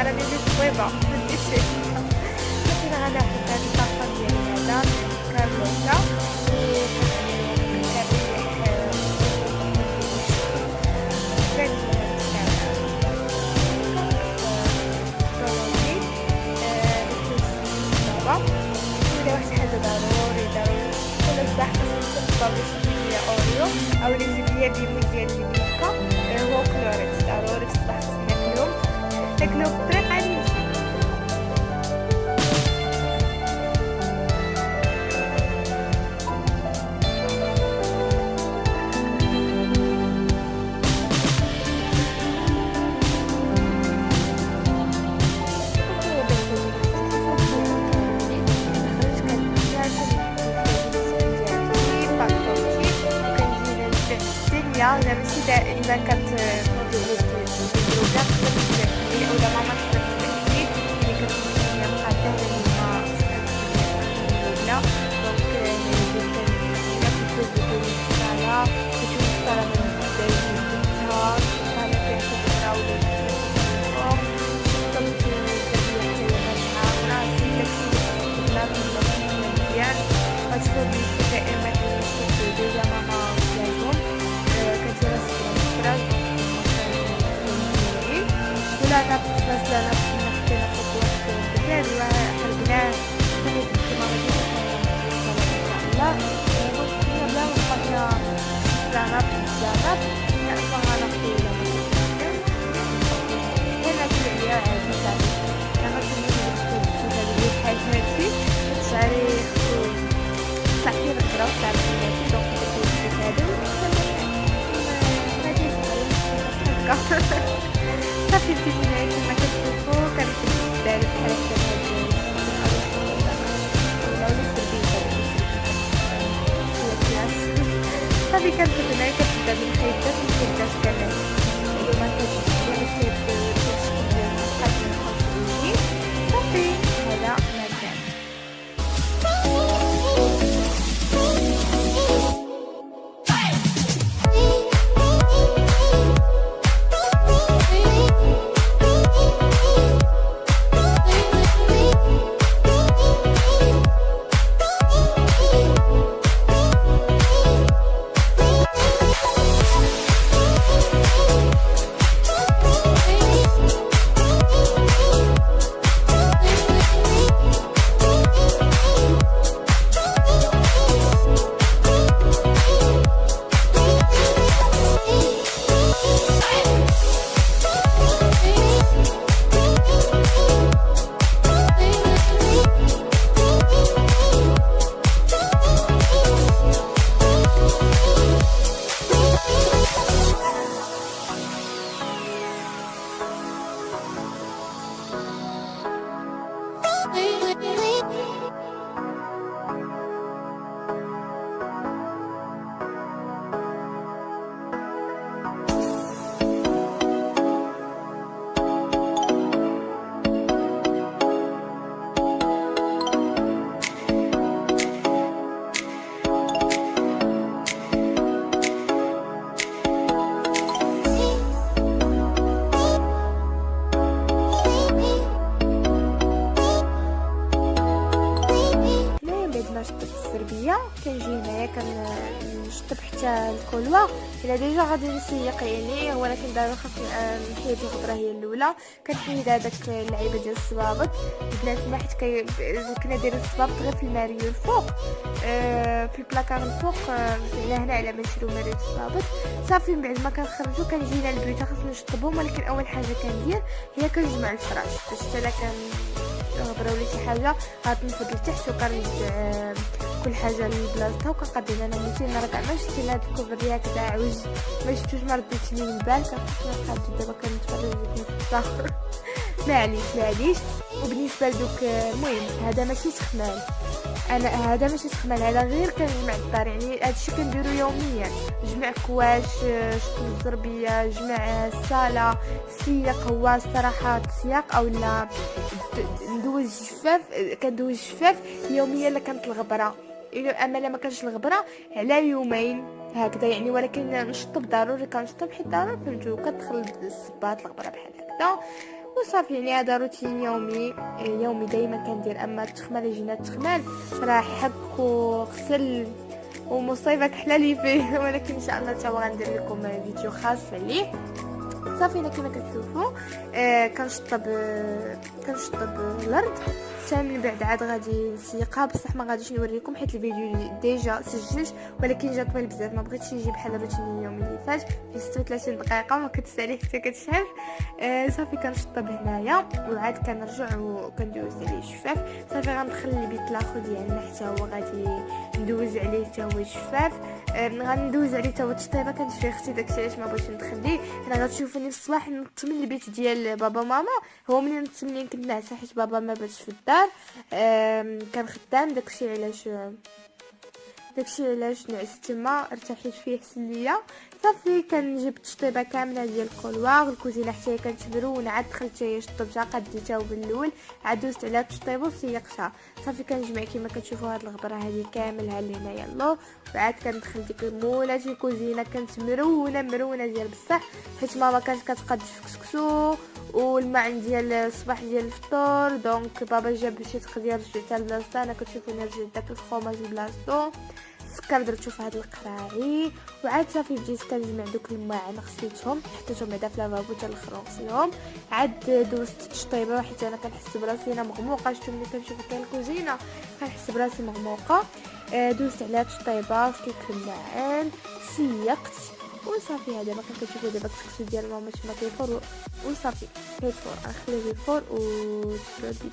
راني اللي صويبه فهمتي شي. لكن غناخد هاد الطاقه ديالي هذا كامله ولا واحد حاجه ضروري كل صباح خاصني نشرب باش اوريو او لي زبيه ديال الميكا هو كلوريت ضروري في الصباح خاصني ناكلهم في الطريق عادي نمشي. انا ماشي اذا كانت الدروجه ولا ماما تحكي اللي كتسمي مقاده لما ولا دونك كتجبد الصاله كتشوف الصاله من البدايه بنتها الصاله فيها خضره ولا شطبت راسي داكشي مزيان غتشوف دائما ديجا ماما ولا نفس بس لا نفس نحكي ناخد وقت كتير وحرقناه كانت الكمامة لا ممكن لا نقطع زانب لا أصلا نقطع هنا كلية عادي لما تنين تنين حاجاتي تشعري تعطي الغرا وتعطي دونك تكون هذا صافي في النهاية كما كتشوفوا كانت كتدار بحال صافي كانت في النهاية كتبدا بالخيطات والخيطات كمان وما كتبدا بالخيط بالشكل ديال الخيط صافي هذا مكان. السربيه كنجي هنايا كنشطب حتى الكولوا الا ديجا غادي نسيق يعني ولكن دابا خاصني نحيد الخضره هي الاولى كنحيد هذاك اللعيبه ديال الصبابط البنات ما حيت كنا دايرين الصبابط غير في الماريو الفوق في البلاكار الفوق هنا على ما نشريو ماريو الصبابط صافي من بعد ما كنخرجوا كنجي هنا البيوت خاصني نشطبهم ولكن اول حاجه كندير هي كنجمع الفراش باش حتى لا كان غبره ولا شي حاجه غتنفض لتحت وكنرد كل حاجه لبلاصتها وكنقضي انا 200 ربع ما شفتي هاد الكوفر ديالك دا عوج ما شفتوش ما رديتش ليه البال كنقدر دابا كنتفرج في معليش وبالنسبه لدوك المهم هذا ماشي سخمان انا هذا ماشي سخمان هذا غير كنجمع الدار يعني هادشي كنديرو يوميا جمع كواش شكل الزربيه جمع الصاله السياق هو الصراحه السياق او لا ندوز الشفاف كندوز الشفاف يوميا الا كانت الغبره اما لما كانش الغبره على يومين هكذا يعني ولكن نشطب ضروري كنشطب حيت ضروري فهمتوا كتدخل الصباط الغبره بحال هكذا وصافي. يعني هذا روتين يومي دائما كندير. اما التخمه اللي جينا التخمال راه حك وغسل ومصيبه كحلالي فيه ولكن ان شاء الله تا غندير لكم فيديو خاص عليه. صافي انا كما كتشوفوا كنشطب الارض حتى من بعد عاد غادي نسيقها. بصح ما غاديش نوريكم حيت الفيديو ديجا سجلت، ولكن جا طويل بزاف ما بغيتش يجي بحال الروتين اليومي اللي فات في 36 دقيقه وما كتسالي حتى كتشعل. صافي كنشطب هنايا وعاد كنرجع وكندوز عليه الشفاف. صافي غندخل البيت الاخر ديالنا حتى هو غادي ندوز عليه حتى هو الشفاف. غندوز عليه حتى هو التشطيبه. كانت فيه اختي داكشي علاش ما بغيتش ندخليه. انا غتشوفوني في الصباح نط من البيت ديال بابا ماما. هو منين نط منين كنت ناعسه حيت بابا ما باتش في الدار، كان خدام. داكشي علاش نعست تما ارتحيت فيه حسن ليا. صافي كنجيب التشطيبه كامله ديال الكولوار الكوزينه حتى هي كانت مرونه. عاد دخلت هي شطبتها قديتها بالاول عاد دوزت عليها التشطيبه وسيقتها. صافي كنجمع كما كتشوفوا هاد الغبره هذه كاملها لهنايا الله. وعاد كندخل ديك المولات الكوزينه كانت مرونه ديال بصح حيت ماما كانت كتقاد في كسكسو والماء ديال الصباح ديال الفطور. دونك بابا جاب شي تقدير رجعتها لبلاصتها. انا كتشوفوني رجعت داك الفرماج لبلاصتو. السكر درتو في هاد القراعي وعاد صافي بديت كنجمع دوك الماعن غسلتهم حطيتهم بعدا في لافابو حتى الاخر نغسلهم. عاد دوزت التشطيبه حيت انا كنحس براسي انا مغموقه. شفتو ملي كنشوف كاع الكوزينه كنحس براسي مغموقه. دوزت عليها التشطيبه غسلت الماعن سيقت وصافي. هذا ما كنشوفوا دابا الكسكسو ديال ماما تما كيفور وصافي كيفور. غنخليه يفور وتبدا الفيديو.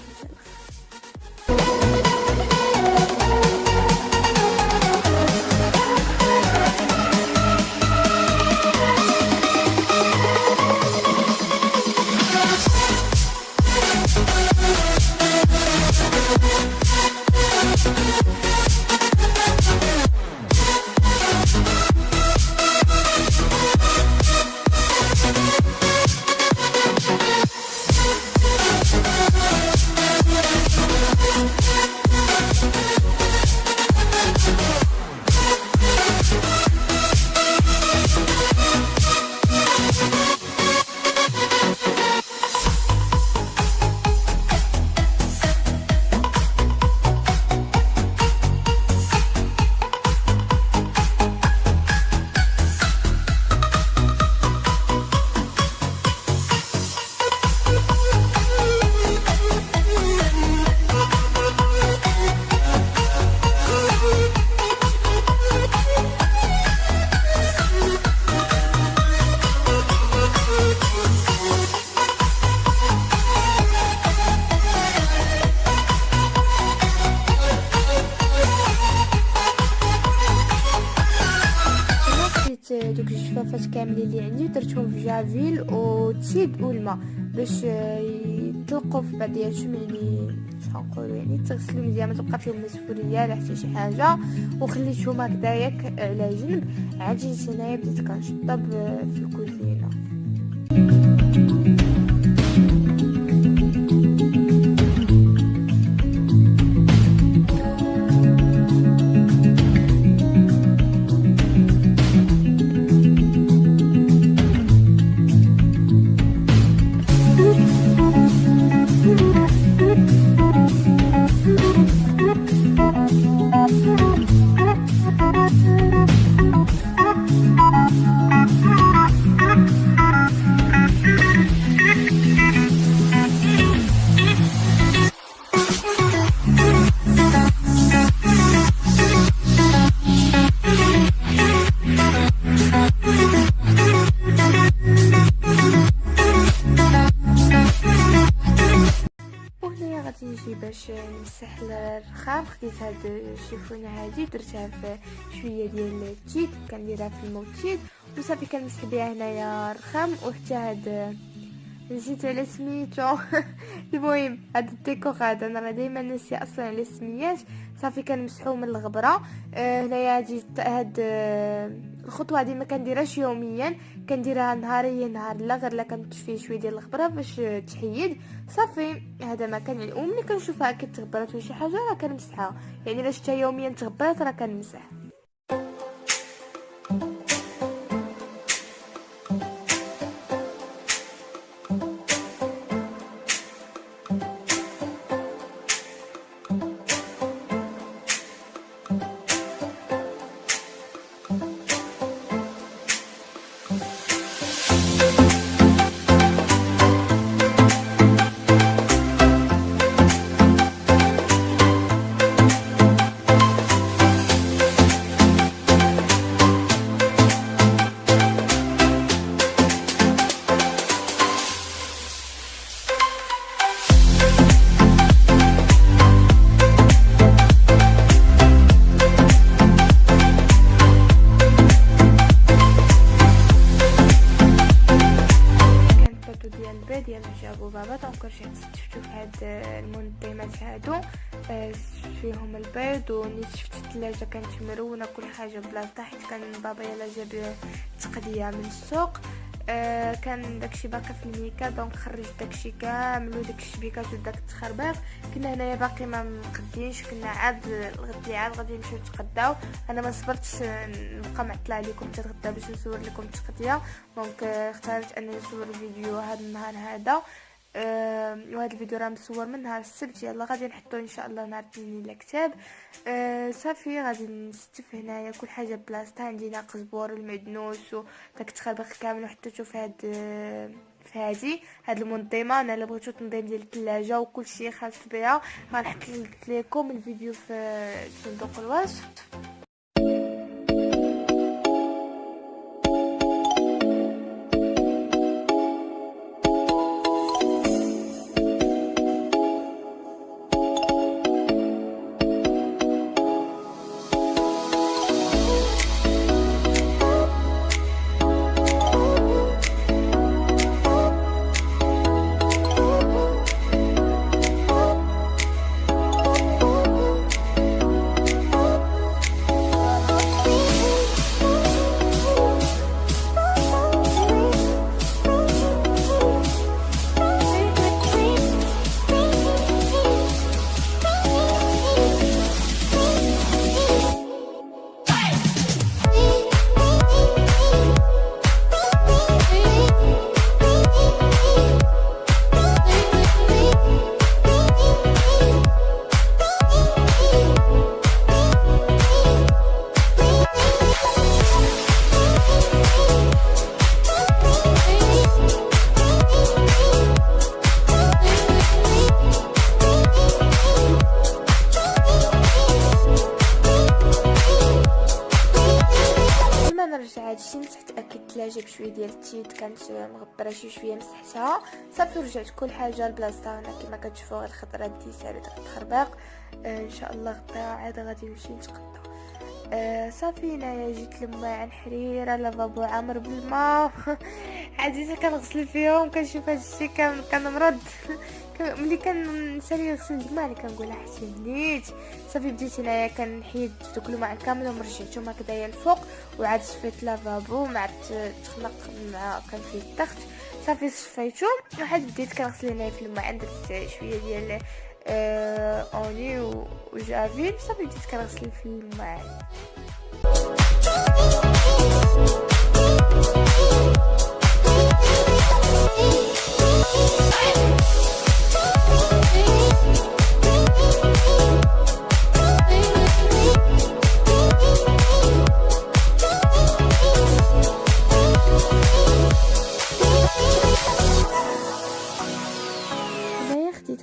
دوك الجفافات كاملين اللي عندي درتهم في جافيل وتيد والماء باش يطلقوا في بعضياتهم. يعني شنقولوا يعني تغسلوا مزيان ما تبقى فيهم مسفوريه لا حتى شي حاجه. وخليتهم هكذاياك على جنب. عاد جيت هنايا بديت كنشطب في الكوزينه. نجي باش نمسح الرخام. خديت هاد الشيفونه هادي درتها في شويه ديال التيد كنديرها في الموتيد وصافي كنمسح بها هنايا الرخام. وحتى هاد نسيت على سميتو المهم هاد الديكور هذا انا راه دائما ناسيه اصلا على السميات. صافي كنمسحو من الغبره. هنايا هاد الخطوه هذه ما كنديرهاش يوميا، كنديرها نهاريا نهار لا غير لا كنطش فيه شويه ديال الغبره باش تحيد. صافي هذا ما كان يعني وملي كنشوفها كتغبرات ولا شي حاجه راه كنمسحها. يعني الا شفتها يوميا تغبرات راه كنمسح. جابوا بابا. دونك رجعت شفتو في هاد المنظمات هادو فيهم البيض، ونيت شفت الثلاجه كانت مرونه كل حاجه بلاصتها، حيت كان بابا يلا جاب تقديه من السوق. كان داكشي باقي في الميكا، دونك خرجت داكشي كامل وداك الشبيكات وداك التخربيق. كنا هنايا باقي ما مقدينش، كنا عاد الغد اللي عاد غادي نمشيو نتغداو. انا ما صبرتش نبقى معطله عليكم تتغدى باش نصور لكم التغديه، دونك اختاريت انني نصور فيديو هذا النهار هذا. وهذا الفيديو راه مصور من نهار السبت، يلا غادي نحطوه ان شاء الله نهار الاثنين الا كتاب. صافي غادي نستف هنايا كل حاجه بلاصتها. عندي ناقص بور المعدنوس وداك التخربيق كامل وحطيته في هاد المنظمه. انا الا بغيتو تنظيم ديال الثلاجه وكل شيء خاص بها غنحط لكم الفيديو في صندوق الوصف. رجعت شي مسحت اكيد الثلاجه بشويه ديال التيت، كانت مغبره شويه مسحتها. صافي رجعت كل حاجه لبلاصتها. هنا كما كتشوفوا غير الخضرات دي سالو داك التخربيق. ان شاء الله غدا عاد غادي نمشي نتغدى. صافي هنايا جيت لماعن حريره لافابو عامر بالماء عادي كنغسل فيهم كنشوف هادشي كنمرض ملي كنسالي نغسل الماء كنقول حتى نيت. صافي بديت هنايا كنحيد دوك الماء كامل ورجعتهم هكذايا الفوق، وعاد صفيت لافابو مع تخنق مع كان فيه الضغط. صافي صفيتهم وعاد بديت كنغسل هنايا في الماء، درت شويه ديال اوني وجافيل. صافي بديت كنغسل في الماء.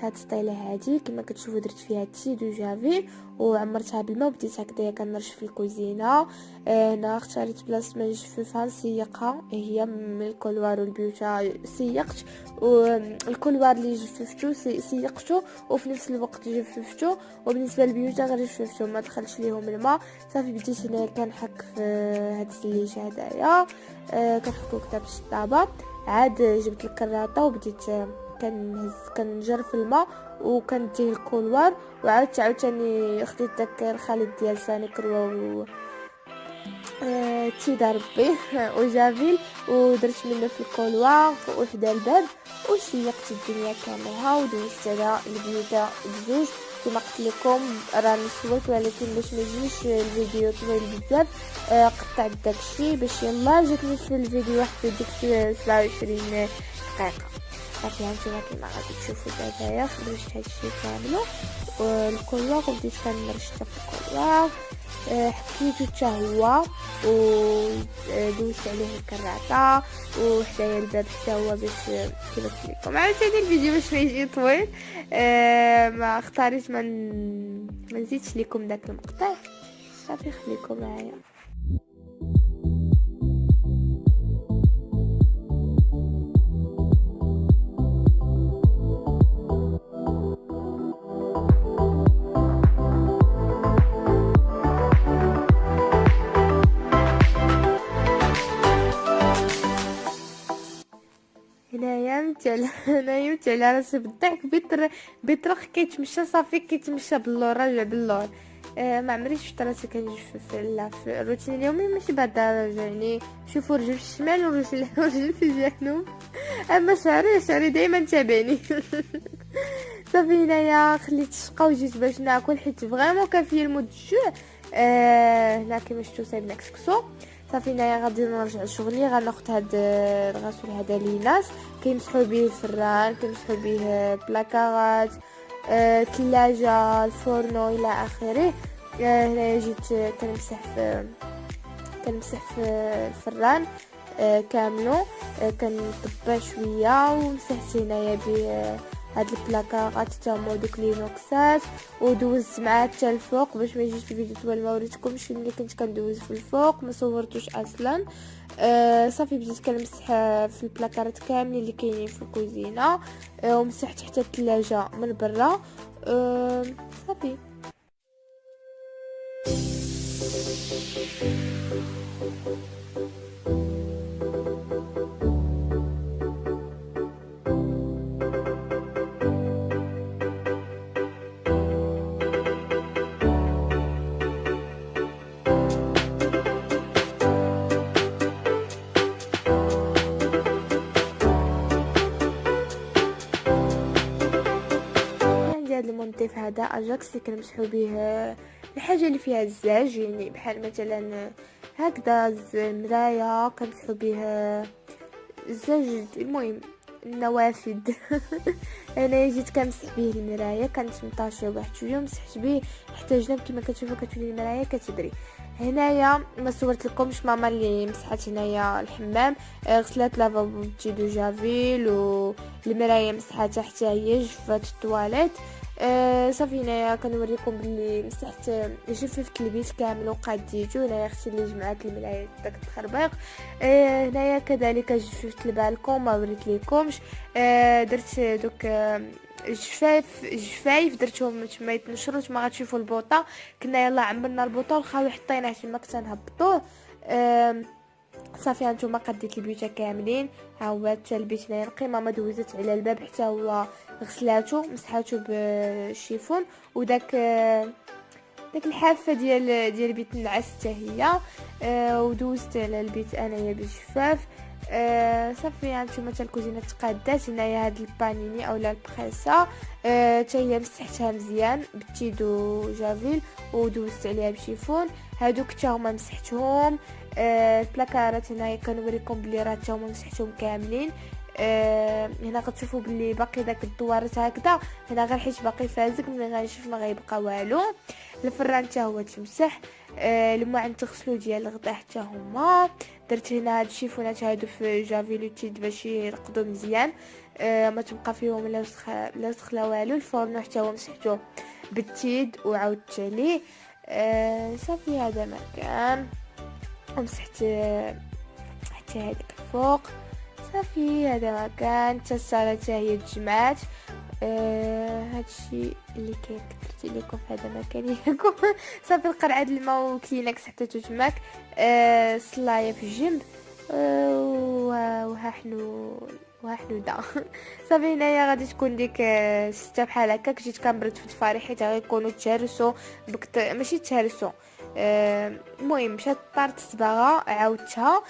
هاد السطيله هادي كما كتشوفوا درت فيها تيد وجافيل وعمرتها بالماء وبديت هكذايا كنرش في الكوزينه. هنا اختاريت بلاصه ما نجففها نسيقها، هي من الكولوار والبيوتا سيقت، والكولوار اللي جففتو سيقته وفي نفس الوقت جففته، وبالنسبه للبيوتا غير جففته ما دخلش ليهم الماء. صافي بديت هنا كنحك في هاد السليج هدايا كنحكو كدا بالشطابه. عاد جبت الكراطه وبديت كنجر في الماء وكنديه الكولوار، وعاودت عاوتاني خديت داك الخليط ديال سانكروا و تيدا ربي وجافيل ودرت منه في الكولوار وحدا الباب وسيقت الدنيا كاملها ودوزت على البيوتا بزوج. كما قلت لكم راني صورت، ولكن باش ما يجيش الفيديو طويل بزاف قطعت داكشي باش يلا جاتني في الفيديو واحد ديك 27 دقيقه. صافي هانتوما كيما غادي تشوفوا دابايا خرجت هادشي كامل والكولوار وبديت كنرشته في الكولوار. حكيتو حتى هو ودوزت عليه الكراطه وحدايا الباب حتى هو باش كيما قلت لكم عاوتاني الفيديو باش ما يجي طويل. ما اختاريت ما نزيدش لكم داك المقطع. صافي خليكم معايا. هنايا انا يمت على راسي بالضحك. بيطرخ كيتمشى صافي، كيتمشى باللور راجع باللور. ما عمري شفت راسي كنجف في الروتين اليومي ماشي بهذا الدرجه. يعني شوفوا رجل في الشمال ورجل في الجنوب. اما شعري دائما تابعني. صافي هنايا خليت الشقه وجيت باش ناكل حيت فريمون كان فيا المود الجوع. هنا كيما شفتوا صايبنا كسكسو. صافي هنايا غادي نرجع لشغلي، غناخذ هاد الغسول هذا ليناس كيمسحوا به الفران، كيمسحوا به بلاكارات، الثلاجه، الفورنو الى اخره. هنايا جيت كنمسح في الفران كاملو. كنطبع شويه ومسحت هنايا هاد البلاكارات حتى هما دوك لينوكسات، ودوزت معاه حتى الفوق باش ما يجيش الفيديو طوال. ما وريتكمش ملي كنت كندوز في الفوق، ما صورتوش اصلا. صافي بديت كنمسح في البلاكارات كاملين اللي كاينين في الكوزينه، ومسحت حتى الثلاجه من برا. صافي عندي هذا المنظف هذا اجاكس اللي كنمسحوا به الحاجه اللي فيها الزاج، يعني بحال مثلا هكذا المرايه كنمسحوا به الزاج. المهم النوافذ. انا جيت كنمسح به المرايه، كانت مطاشه واحد شويه مسحت به حتى جنب كما كتشوفوا كتولي المرايه كتبري. هنايا ما صورت لكمش ماما اللي مسحت هنايا الحمام، غسلات لافابو بجي جافيل، والمرايه مسحتها حتى هي، جفات الطواليت. صافي هنايا كنوريكم بلي مسحت جففت البيت كامل وقاديته. هنايا اختي اللي جمعات المرايه داك التخربيق. هنايا كذلك جففت البالكون، ما وريت لكمش. درت دوك جفايف درتهم تما يتنشروا، تما غتشوفوا البوطه. كنا يلا عمرنا البوطه والخاوي حطيناه تما كنت نهبطوه. صافي هانتوما قديت البيوت كاملين، ها هو حتى البيت هنايا نقي. ماما دوزت على الباب حتى هو غسلاتو مسحاتو بالشيفون، وداك الحافه ديال بيت النعاس حتى هي. ودوزت على البيت انايا بالجفاف. صافي هانتوما حتى الكوزينه تقادات. هنايا هاد البانيني اولا البريسا حتى هي مسحتها مزيان بالتيدو جافيل ودوزت عليها بشيفون. هادوك حتى هما مسحتهم. البلاكارات هنايا كنوريكم بلي راه حتى هما مسحتهم كاملين. هنا غتشوفوا بلي باقي داك الدوارات هكذا، هنا غير حيت باقي فازك، ملي غنشوف ما غيبقى والو. الفران حتى هو تمسح. المواعن تغسلو ديال الغدا حتى هما. درت هنا هاد الشيفونات هادو في جافيل تيد باش يرقدوا مزيان، ما تبقى فيهم لا وسخ لا والو. الفرن حتى هو مسحتو بالتيد وعاودت عليه. صافي هذا مكان ومسحت حتى هذاك الفوق. صافي هذا مكان حتى الصاله حتى هي تجمعات. هادشي اللي درت لكم في هذا المكان ياكم. صافي القرعه د الماء وكلينكس حتى تجمعك. الصلايه في الجنب. وها حنوده. صافي هنايا غادي تكون ديك 6 بحال هكاك. جيت كنبرد في الدفاري حيت غيكونوا تهرسوا ماشي تهرسوا. المهم مشات طارت الصباغه عاودتها.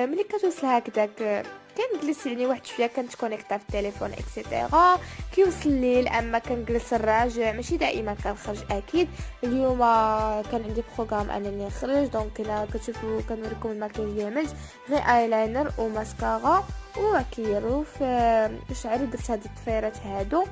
ملي كتوصل هكذاك كنجلس يعني واحد شويه كنتكونيكطا في التليفون اكسيتيرا. كيوصل الليل اما كنجلس الراجع، ماشي دائما كنخرج اكيد. اليوم كان عندي بروغرام انني نخرج، دونك هنا كتشوفوا كنوريكم الماكياج اللي عملت، غير ايلاينر وماسكارا وماكيير. وفي شعري درت هاد الطفيرات هادو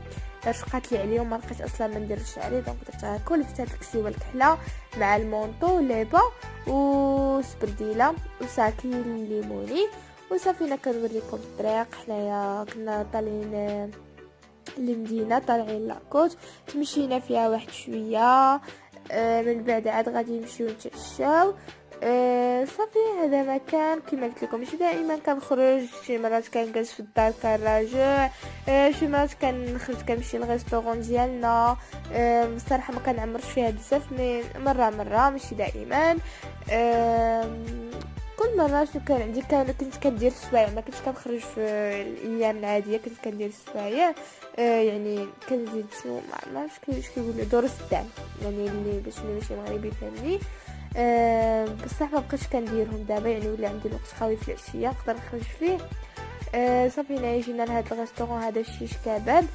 رشقات لي عليهم، ما لقيت اصلا ما ندير شعري دونك درت هكا. ولبست هاد الكسيوه الكحله مع المونطو ليبا وسبرديله وساكي الليموني. وصافي انا كنوريكم الطريق. حنايا كنا طالعين للمدينه، طالعين لاكوت، تمشينا فيها واحد شويه. من بعد عاد غادي نمشيو نتعشاو. صافي هذا مكان كما قلت لكم ماشي دائما كنخرج، شي مرات كنجلس في الدار كنراجع، شي مرات كنخرج كنمشي للريستورون ديالنا. بصراحه ما كنعمرش فيها بزاف، مي مره ماشي دائما. كل مره شنو كان عندي، كنت كندير السوايع، ما كنتش كنخرج في الايام العاديه، كنت كندير السوايع. يعني كنزيد شنو ما عرفتش كيفاش كيقولوا دروس الدعم، يعني اللي باش اللي ماشي مغربي فهمني. بصح ما بقيتش كنديرهم دابا، يعني ولا عندي الوقت خاوي في العشيه نقدر نخرج فيه. صافي هنا جينا لهاد الريستورون هذا الشيش كباب.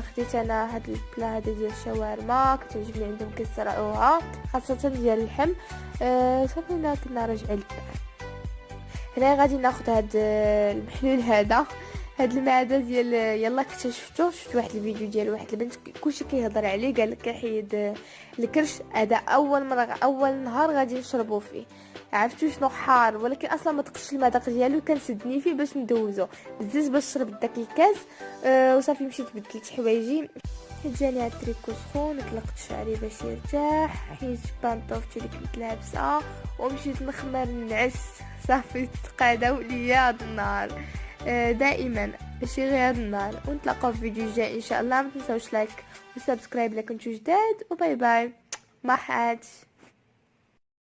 خديت انا هاد البلا هذا ديال الشاورما، كتعجبني عندهم كيصرعوها خاصه ديال اللحم. صافي هنا كنا راجعين للدار. هنا غادي ناخذ هاد المحلول هذا، هاد المعده ديال يلا اكتشفتو. شفت واحد الفيديو ديال واحد البنت كلشي كيهضر عليه، قال لك كيحيد الكرش. هذا اول مره اول نهار غادي نشربو فيه، عرفتو شنو حار، ولكن اصلا ما دقتش المذاق ديالو، كنسدني فيه باش ندوزو بزز باش شربت داك الكاس. وصافي مشيت بدلت حوايجي، حيت جاني هاد التريكو سخون، طلقت شعري باش يرتاح، حيت بانطوفتي اللي كنت لابسه ومشيت نخمر نعس. صافي تقاداو ليا هاد النهار. دائما ماشي غير النهار. ونتلاقاو في فيديو جاي ان شاء الله. ما تنساوش لايك وسبسكرايب الا كنتو جداد، وباي باي. ما حاج.